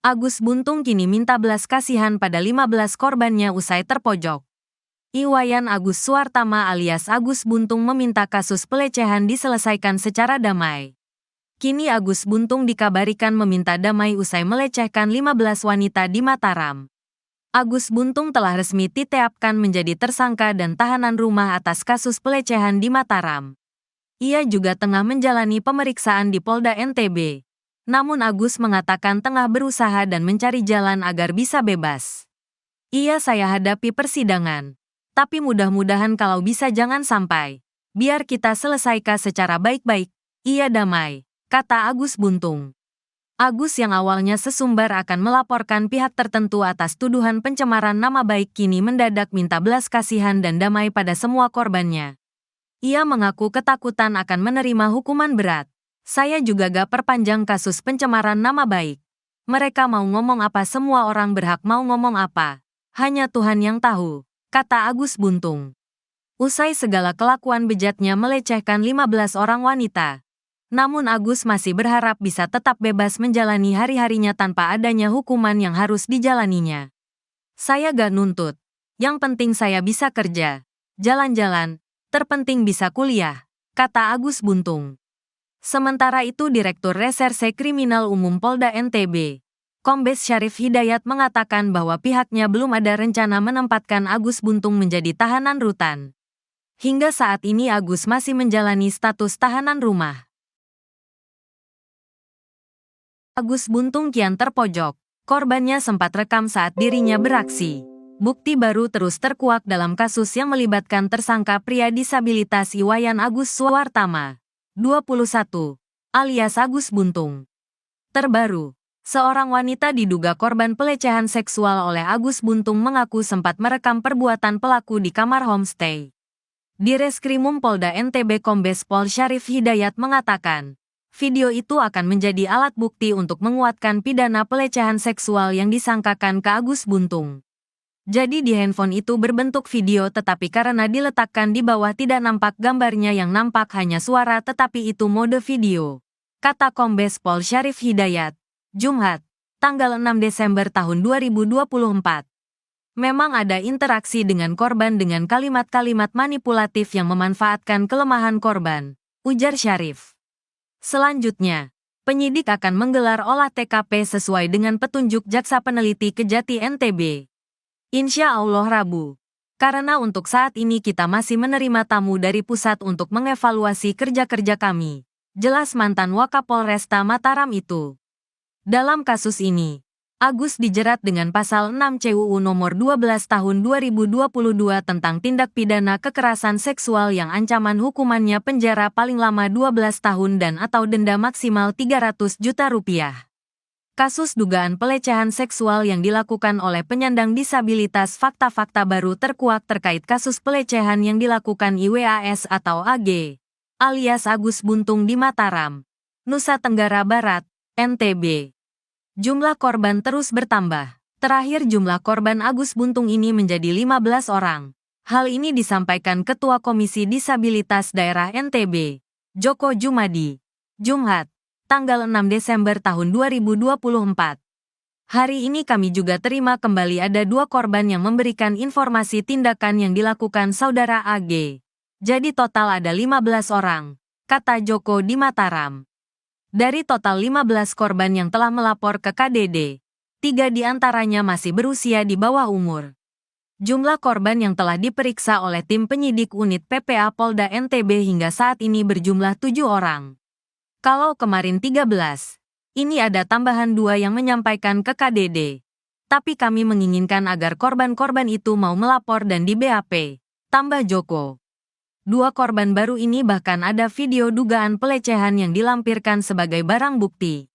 Agus Buntung kini minta belas kasihan pada 15 korbannya usai terpojok. Iwayan Agus Suartama alias Agus Buntung meminta kasus pelecehan diselesaikan secara damai. Kini Agus Buntung dikabarikan meminta damai usai melecehkan 15 wanita di Mataram. Agus Buntung telah resmi ditetapkan menjadi tersangka dan tahanan rumah atas kasus pelecehan di Mataram. Ia juga tengah menjalani pemeriksaan di Polda NTB. Namun Agus mengatakan tengah berusaha dan mencari jalan agar bisa bebas. Saya hadapi persidangan. Tapi mudah-mudahan kalau bisa jangan sampai. Biar kita selesaikan secara baik-baik. Damai, kata Agus Buntung. Agus yang awalnya sesumbar akan melaporkan pihak tertentu atas tuduhan pencemaran nama baik kini mendadak minta belas kasihan dan damai pada semua korbannya. Ia mengaku ketakutan akan menerima hukuman berat. Saya juga gak perpanjang kasus pencemaran nama baik. Mereka mau ngomong apa semua orang berhak mau ngomong apa. Hanya Tuhan yang tahu, kata Agus Buntung. Usai segala kelakuan bejatnya melecehkan 15 orang wanita. Namun Agus masih berharap bisa tetap bebas menjalani hari-harinya tanpa adanya hukuman yang harus dijalaninya. Saya gak nuntut. Yang penting saya bisa kerja, jalan-jalan, terpenting bisa kuliah, kata Agus Buntung. Sementara itu Direktur Reserse Kriminal Umum Polda NTB, Kombes Syarif Hidayat mengatakan bahwa pihaknya belum ada rencana menempatkan Agus Buntung menjadi tahanan rutan. Hingga saat ini Agus masih menjalani status tahanan rumah. Agus Buntung kian terpojok, korbannya sempat rekam saat dirinya beraksi. Bukti baru terus terkuak dalam kasus yang melibatkan tersangka pria disabilitas Iwayan Agus Suartama, 21, alias Agus Buntung. Terbaru, seorang wanita diduga korban pelecehan seksual oleh Agus Buntung mengaku sempat merekam perbuatan pelaku di kamar homestay. Di Reskrimum Polda NTB Kombes Pol Syarif Hidayat mengatakan, video itu akan menjadi alat bukti untuk menguatkan pidana pelecehan seksual yang disangkakan ke Agus Buntung. Jadi di handphone itu berbentuk video tetapi karena diletakkan di bawah tidak nampak gambarnya yang nampak hanya suara tetapi itu mode video. Kata Kombes Pol Syarif Hidayat, Jumat, tanggal 6 Desember tahun 2024. Memang ada interaksi dengan korban dengan kalimat-kalimat manipulatif yang memanfaatkan kelemahan korban, ujar Syarif. Selanjutnya, penyidik akan menggelar olah TKP sesuai dengan petunjuk Jaksa Peneliti Kejati NTB. Insya Allah Rabu. Karena untuk saat ini kita masih menerima tamu dari pusat untuk mengevaluasi kerja-kerja kami, jelas mantan Wakapolresta Mataram itu. Dalam kasus ini, Agus dijerat dengan pasal 6 CUU nomor 12 tahun 2022 tentang tindak pidana kekerasan seksual yang ancaman hukumannya penjara paling lama 12 tahun dan atau denda maksimal 300 juta rupiah. Kasus dugaan pelecehan seksual yang dilakukan oleh penyandang disabilitas. Fakta-fakta baru terkuak terkait kasus pelecehan yang dilakukan IWAS atau AG, alias Agus Buntung di Mataram, Nusa Tenggara Barat, NTB. Jumlah korban terus bertambah. Terakhir jumlah korban Agus Buntung ini menjadi 15 orang. Hal ini disampaikan Ketua Komisi Disabilitas Daerah NTB, Joko Jumadi, Jumat, tanggal 6 Desember tahun 2024. Hari ini kami juga terima kembali ada 2 korban yang memberikan informasi tindakan yang dilakukan saudara AG. Jadi total ada 15 orang, kata Joko di Mataram. Dari total 15 korban yang telah melapor ke KDD, 3 diantaranya masih berusia di bawah umur. Jumlah korban yang telah diperiksa oleh tim penyidik unit PPA Polda NTB hingga saat ini berjumlah 7 orang. Kalau kemarin 13, ini ada tambahan 2 yang menyampaikan ke KDD. Tapi kami menginginkan agar korban-korban itu mau melapor dan di BAP, tambah Joko. 2 korban baru ini bahkan ada video dugaan pelecehan yang dilampirkan sebagai barang bukti.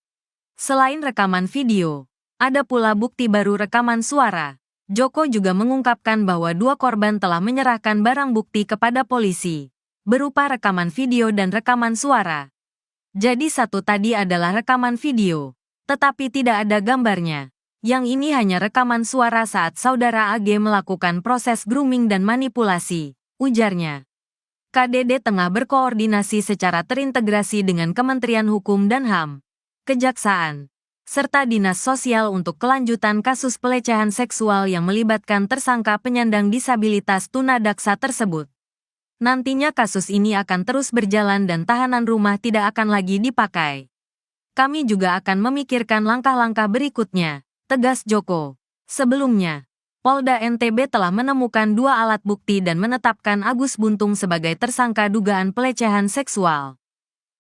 Selain rekaman video, ada pula bukti baru rekaman suara. Joko juga mengungkapkan bahwa 2 korban telah menyerahkan barang bukti kepada polisi, berupa rekaman video dan rekaman suara. Jadi satu tadi adalah rekaman video, tetapi tidak ada gambarnya. Yang ini hanya rekaman suara saat saudara AG melakukan proses grooming dan manipulasi, ujarnya. KDD tengah berkoordinasi secara terintegrasi dengan Kementerian Hukum dan HAM, Kejaksaan, serta Dinas Sosial untuk kelanjutan kasus pelecehan seksual yang melibatkan tersangka penyandang disabilitas tunadaksa tersebut. Nantinya kasus ini akan terus berjalan dan tahanan rumah tidak akan lagi dipakai. Kami juga akan memikirkan langkah-langkah berikutnya, tegas Joko. Sebelumnya, Polda NTB telah menemukan 2 alat bukti dan menetapkan Agus Buntung sebagai tersangka dugaan pelecehan seksual.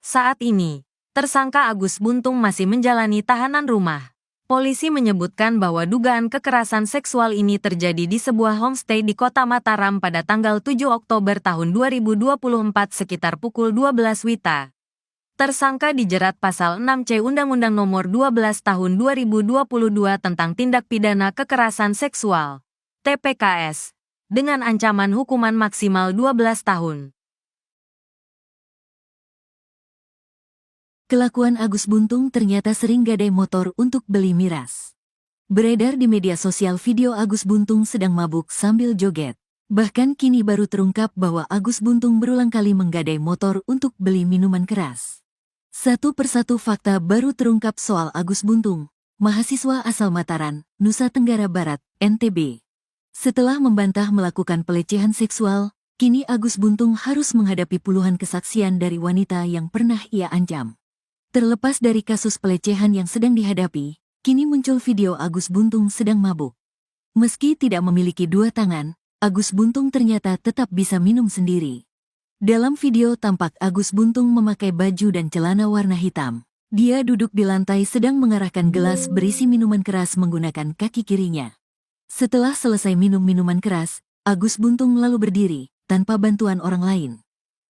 Saat ini, tersangka Agus Buntung masih menjalani tahanan rumah. Polisi menyebutkan bahwa dugaan kekerasan seksual ini terjadi di sebuah homestay di Kota Mataram pada tanggal 7 Oktober tahun 2024 sekitar pukul 12 WITA. Tersangka dijerat pasal 6C Undang-Undang Nomor 12 Tahun 2022 tentang Tindak Pidana Kekerasan Seksual, TPKS, dengan ancaman hukuman maksimal 12 tahun. Kelakuan Agus Buntung ternyata sering gadai motor untuk beli miras. Beredar di media sosial video Agus Buntung sedang mabuk sambil joget. Bahkan kini baru terungkap bahwa Agus Buntung berulang kali menggadai motor untuk beli minuman keras. Satu persatu fakta baru terungkap soal Agus Buntung, mahasiswa asal Mataram, Nusa Tenggara Barat, NTB. Setelah membantah melakukan pelecehan seksual, kini Agus Buntung harus menghadapi puluhan kesaksian dari wanita yang pernah ia ancam. Terlepas dari kasus pelecehan yang sedang dihadapi, kini muncul video Agus Buntung sedang mabuk. Meski tidak memiliki 2 tangan, Agus Buntung ternyata tetap bisa minum sendiri. Dalam video tampak Agus Buntung memakai baju dan celana warna hitam. Dia duduk di lantai sedang mengarahkan gelas berisi minuman keras menggunakan kaki kirinya. Setelah selesai minum minuman keras, Agus Buntung lalu berdiri, tanpa bantuan orang lain.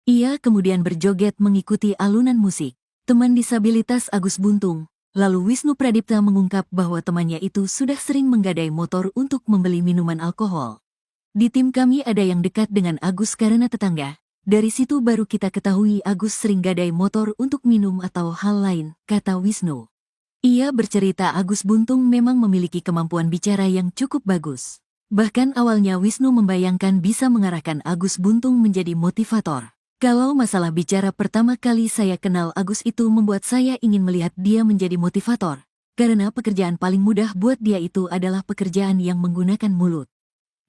Ia kemudian berjoget mengikuti alunan musik. Teman disabilitas Agus Buntung, lalu Wisnu Pradipta mengungkap bahwa temannya itu sudah sering menggadai motor untuk membeli minuman alkohol. Di tim kami ada yang dekat dengan Agus karena tetangga. Dari situ baru kita ketahui Agus sering gadai motor untuk minum atau hal lain, kata Wisnu. Ia bercerita Agus Buntung memang memiliki kemampuan bicara yang cukup bagus. Bahkan awalnya Wisnu membayangkan bisa mengarahkan Agus Buntung menjadi motivator. Kalau masalah bicara pertama kali saya kenal Agus itu membuat saya ingin melihat dia menjadi motivator. Karena pekerjaan paling mudah buat dia itu adalah pekerjaan yang menggunakan mulut.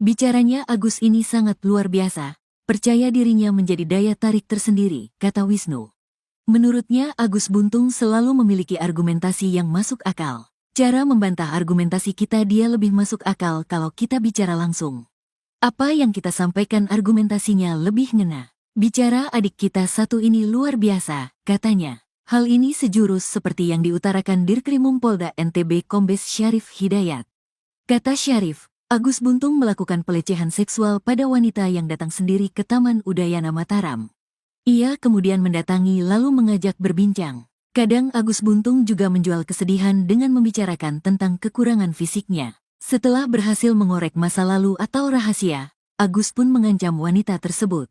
Bicaranya Agus ini sangat luar biasa. Percaya dirinya menjadi daya tarik tersendiri, kata Wisnu. Menurutnya Agus Buntung selalu memiliki argumentasi yang masuk akal. Cara membantah argumentasi kita dia lebih masuk akal kalau kita bicara langsung. Apa yang kita sampaikan argumentasinya lebih ngena. Bicara adik kita satu ini luar biasa, katanya. Hal ini sejurus seperti yang diutarakan Dirkrimum Polda NTB Kombes Syarif Hidayat. Kata Syarif, Agus Buntung melakukan pelecehan seksual pada wanita yang datang sendiri ke Taman Udayana Mataram. Ia kemudian mendatangi lalu mengajak berbincang. Kadang Agus Buntung juga menjual kesedihan dengan membicarakan tentang kekurangan fisiknya. Setelah berhasil mengorek masa lalu atau rahasia, Agus pun mengancam wanita tersebut.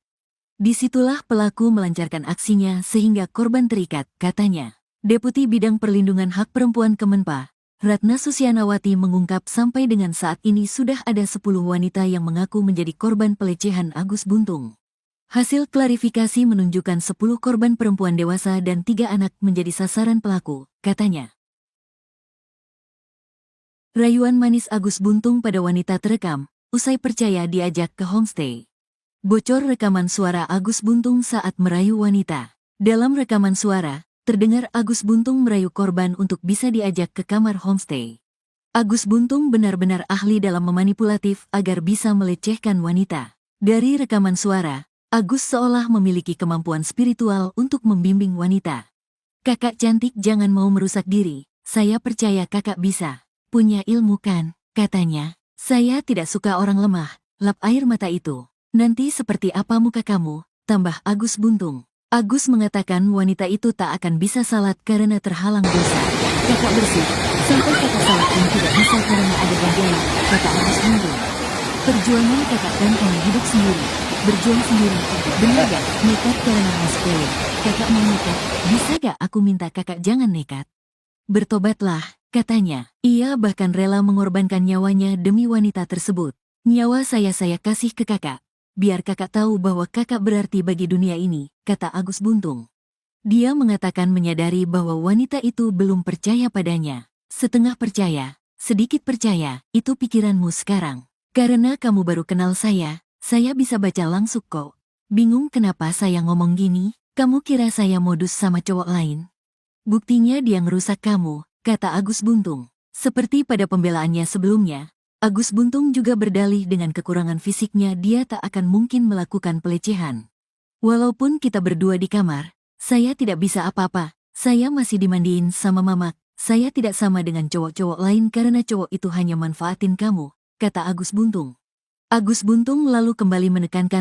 Disitulah pelaku melancarkan aksinya sehingga korban terikat, katanya. Deputi Bidang Perlindungan Hak Perempuan Kemenpa, Ratna Susianawati mengungkap sampai dengan saat ini sudah ada 10 wanita yang mengaku menjadi korban pelecehan Agus Buntung. Hasil klarifikasi menunjukkan 10 korban perempuan dewasa dan 3 anak menjadi sasaran pelaku, katanya. Rayuan manis Agus Buntung pada wanita terekam, usai percaya diajak ke homestay. Bocor rekaman suara Agus Buntung saat merayu wanita. Dalam rekaman suara, terdengar Agus Buntung merayu korban untuk bisa diajak ke kamar homestay. Agus Buntung benar-benar ahli dalam memanipulatif agar bisa melecehkan wanita. Dari rekaman suara, Agus seolah memiliki kemampuan spiritual untuk membimbing wanita. Kakak cantik jangan mau merusak diri, saya percaya kakak bisa. Punya ilmu kan, katanya. Saya tidak suka orang lemah, lap air mata itu. Nanti seperti apa muka kamu, tambah Agus Buntung. Agus mengatakan wanita itu tak akan bisa salat karena terhalang dosa. Kakak bersih, sampai kakak salat pun tidak bisa karena ada gejala, kata Agus Buntung. Perjuangan kakak kan kamu hidup sendiri, berjuang sendiri, benar gak? Nekat karena sepele. Kakak mau nekat, bisa gak aku minta kakak jangan nekat? Bertobatlah, katanya. Ia bahkan rela mengorbankan nyawanya demi wanita tersebut. Nyawa saya kasih ke kakak. Biar kakak tahu bahwa kakak berarti bagi dunia ini, kata Agus Buntung. Dia mengatakan menyadari bahwa wanita itu belum percaya padanya. Setengah percaya, sedikit percaya, itu pikiranmu sekarang. Karena kamu baru kenal saya bisa baca langsung kok. Bingung kenapa saya ngomong gini? Kamu kira saya modus sama cowok lain? Buktinya dia ngerusak kamu, kata Agus Buntung. Seperti pada pembelaannya sebelumnya, Agus Buntung juga berdalih dengan kekurangan fisiknya dia tak akan mungkin melakukan pelecehan. Walaupun kita berdua di kamar, saya tidak bisa apa-apa. Saya masih dimandiin sama mama. Saya tidak sama dengan cowok-cowok lain karena cowok itu hanya manfaatin kamu, kata Agus Buntung. Agus Buntung lalu kembali menekankan